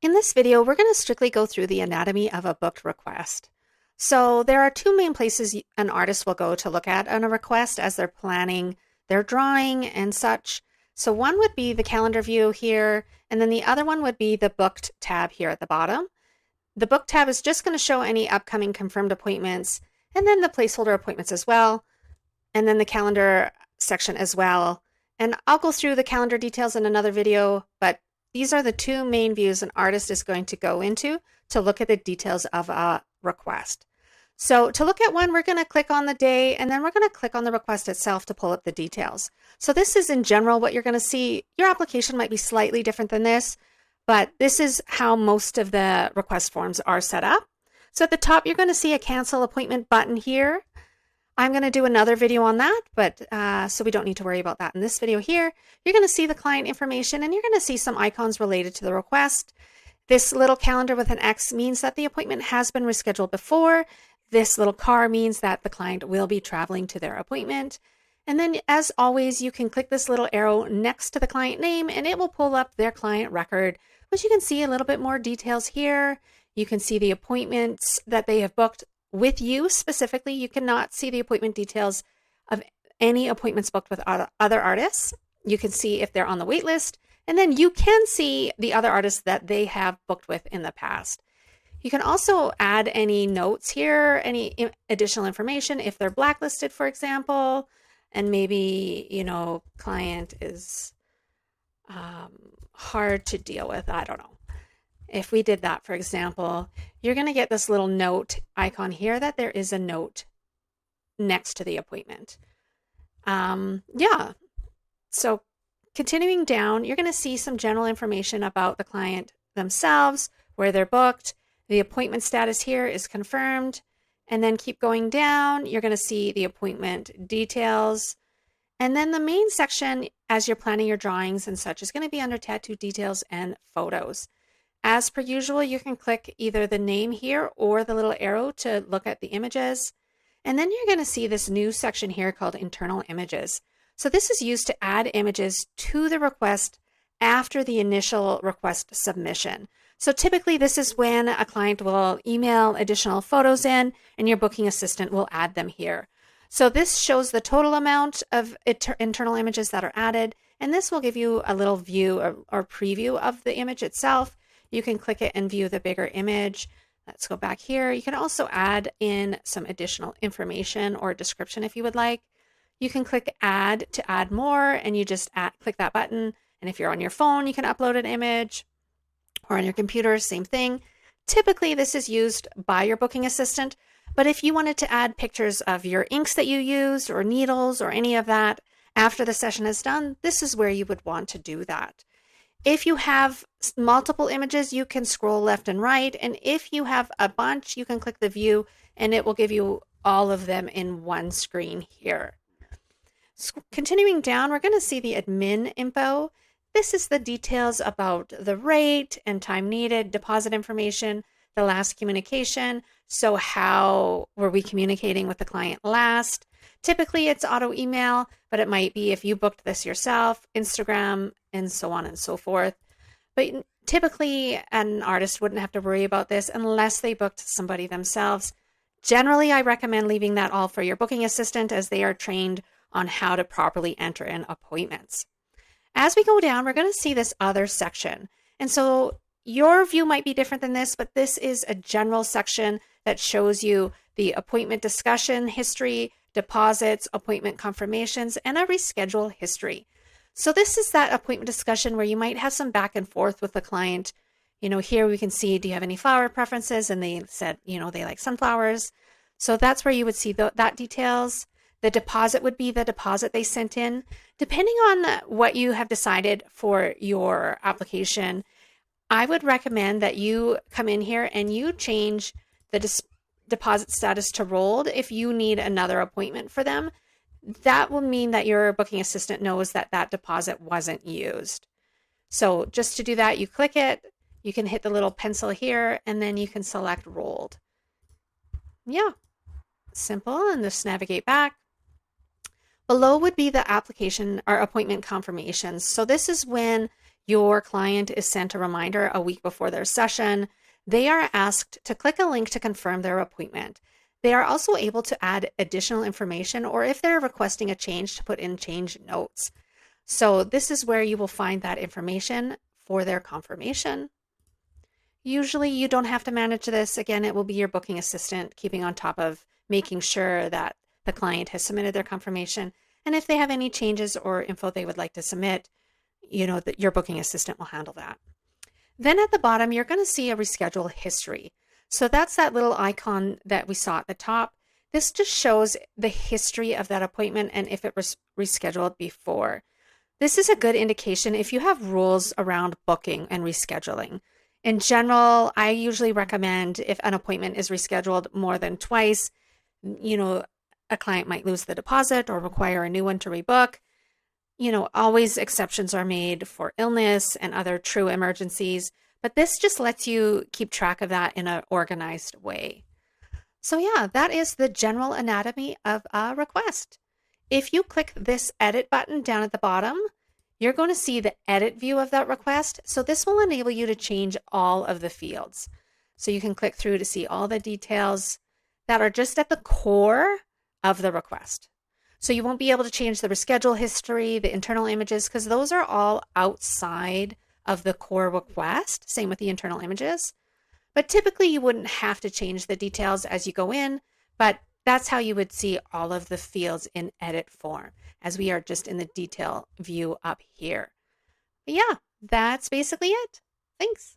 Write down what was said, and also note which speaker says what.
Speaker 1: In this video, we're going to strictly go through the anatomy of a booked request. So there are two main places an artist will go to look at on a request as they're planning their drawing and such. So one would be the calendar view here, and then the other one would be the booked tab here at the bottom. The book tab is just going to show any upcoming confirmed appointments, and then the placeholder appointments as well, and then the calendar section as well. And I'll go through the calendar details in another video, but these are the two main views an artist is going to go into to look at the details of a request. So to look at one, we're going to click on the day, and then we're going to click on the request itself to pull up the details. So this is in general what you're going to see. Your application might be slightly different than this, but this is how most of the request forms are set up. So at the top, you're going to see a cancel appointment button here. I'm going to do another video on that, but so we don't need to worry about that in this video here. You're going to see the client information, and you're going to see some icons related to the request. This little calendar with an X means that the appointment has been rescheduled before. This little car means that the client will be traveling to their appointment. And then, as always, you can click this little arrow next to the client name, and it will pull up their client record, which you can see a little bit more details here. You can see the appointments that they have booked with you specifically. You cannot see the appointment details of any appointments booked with other artists. You can see if they're on the wait list, and then you can see the other artists that they have booked with in the past. You can also add any notes here, any additional information if they're blacklisted, for example, and maybe, client is hard to deal with. I don't know. If we did that, for example, you're going to get this little note icon here that there is a note next to the appointment. So continuing down, you're going to see some general information about the client themselves, where they're booked. The appointment status here is confirmed. And then keep going down, you're going to see the appointment details. And then the main section, as you're planning your drawings and such, is going to be under tattoo details and photos. As per usual, you can click either the name here or the little arrow to look at the images. And then you're going to see this new section here called internal images. So this is used to add images to the request after the initial request submission. So typically this is when a client will email additional photos in and your booking assistant will add them here. So this shows the total amount of internal images that are added, and this will give you a little view or preview of the image itself. You can click it and view the bigger image. Let's go back here. You can also add in some additional information or description if you would like. You can click add to add more, and you just click that button. And if you're on your phone, you can upload an image, or on your computer, same thing. Typically, this is used by your booking assistant, but if you wanted to add pictures of your inks that you used or needles or any of that after the session is done, this is where you would want to do that. If you have multiple images, you can scroll left and right. And if you have a bunch, you can click the view and it will give you all of them in one screen here. Continuing down, we're going to see the admin info. This is the details about the rate and time needed, deposit information, the last communication. So how were we communicating with the client last? Typically it's auto email, but it might be if you booked this yourself, Instagram, and so on and so forth. But typically an artist wouldn't have to worry about this unless they booked somebody themselves. Generally, I recommend leaving that all for your booking assistant as they are trained on how to properly enter in appointments. As we go down, we're going to see this other section. And so your view might be different than this, but this is a general section that shows you the appointment discussion history, deposits, appointment confirmations, and a reschedule history. So this is that appointment discussion where you might have some back and forth with the client. Here we can see, do you have any flower preferences? And they said, they like sunflowers. So that's where you would see that details. The deposit would be the deposit they sent in. Depending on what you have decided for your application, I would recommend that you come in here and you change the deposit status to rolled if you need another appointment for them. That will mean that your booking assistant knows that that deposit wasn't used. So just to do that, you click it, you can hit the little pencil here, and then you can select rolled. Yeah, simple, and just navigate back. Below would be the application or appointment confirmations. So this is when your client is sent a reminder a week before their session, they are asked to click a link to confirm their appointment. They are also able to add additional information, or if they're requesting a change, to put in change notes. So this is where you will find that information for their confirmation. Usually you don't have to manage this. Again, it will be your booking assistant keeping on top of making sure that the client has submitted their confirmation. And if they have any changes or info they would like to submit, that your booking assistant will handle that. Then at the bottom, you're going to see a reschedule history. So that's that little icon that we saw at the top. This just shows the history of that appointment and if it was rescheduled before. This is a good indication if you have rules around booking and rescheduling. In general, I usually recommend if an appointment is rescheduled more than twice, a client might lose the deposit or require a new one to rebook. Always exceptions are made for illness and other true emergencies, but this just lets you keep track of that in an organized way. So yeah, that is the general anatomy of a request. If you click this edit button down at the bottom, you're going to see the edit view of that request. So this will enable you to change all of the fields. So you can click through to see all the details that are just at the core of the request. So you won't be able to change the reschedule history, the internal images, because those are all outside of the core request. Same with the internal images. But typically you wouldn't have to change the details as you go in, but that's how you would see all of the fields in edit form, as we are just in the detail view up here. But yeah, that's basically it. Thanks.